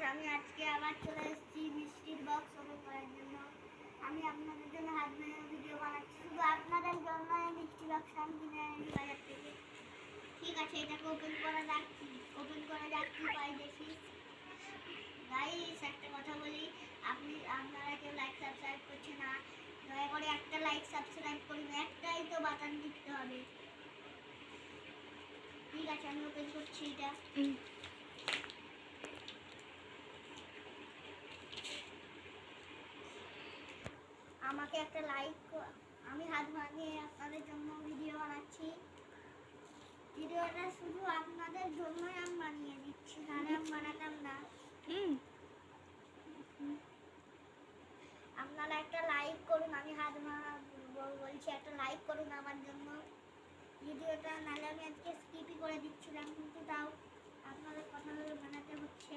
আমি আজকে আবার চলে এসেছি মিষ্টির বক্স ওপেন করার জন্য। আমি আপনাদের জন্য হাত ভেঙে ভিডিও বানাচ্ছি, শুধু আপনাদের জন্য মিষ্টি বক্স আমি কিনে এনেছি বাজার থেকে। ঠিক আছে, এটাকে ওপেন করা যাক, কি পাই দেখি। গাইস, একটা কথা বলি, আপনারা কেউ লাইক সাবস্ক্রাইব করছে না, দয়া করে একটা লাইক সাবস্ক্রাইব করুন, একটাই তো বাটন টিপতে হবে। ঠিক আছে, আমি ওপেন করছি এটা। আমাকে একটা লাইক, আমি হাত ভাঙিয়ে আপনাদের জন্য ভিডিও বানাচ্ছি। ভিডিওটা শুধু আপনাদের জন্যই আমি বানিয়ে দিচ্ছি, নাহলে আমি বানাতাম না। আপনারা একটা লাইক করুন, আমি হাত ভাঙা বলছি, একটা লাইক করুন আমার জন্য ভিডিওটা, নাহলে আমি আজকে স্কিপই করে দিচ্ছিলাম, কিন্তু তাও আপনাদের কথা ভেবে বানাতে হচ্ছে।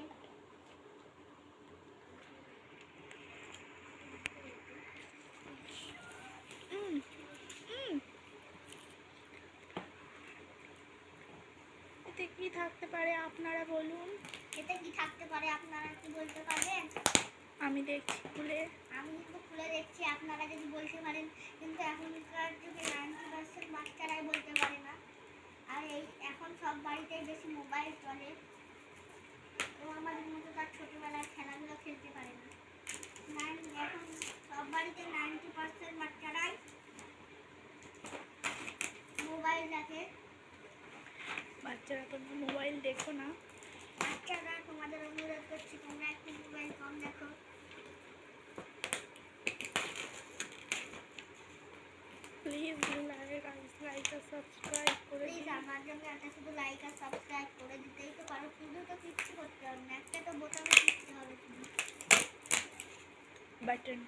এতে কি থাকতে পারে আপনারা বলুন? এতে কি থাকতে পারে আপনারা কি বলতে পারবেন? আমি দেখছি খুলে। আমি কিন্তু খুলে দেখছি, আপনারা যদি বলতে পারেন, কিন্তু এখনকার যুগে 90% বাচ্চারাই বলতে পারে না। আর এখন সব বাড়িতেই বেশি মোবাইল চলে, তো আমাদের মতো তার ছোটবেলার খেলাধুলো খেলতে পারে না। এখন সব বাড়িতে 90% বাচ্চারাই মোবাইল দেখে। বাচ্চারা তো মোবাইল দেখো না। বাচ্চারা, তোমাদের অনুরোধ করছি, তোমরা একটু মোবাইল কম দেখো। প্লিজ লাইক আর সাবস্ক্রাইব করে প্লিজ আমার জন্য একটা শুধু লাইক আর সাবস্ক্রাইব করে দিতেই তো পারো, শুধু তো কিচ্ছু করতে হবে না, একটা তো বোতামে টিপতে হবে শুধু, বাটন।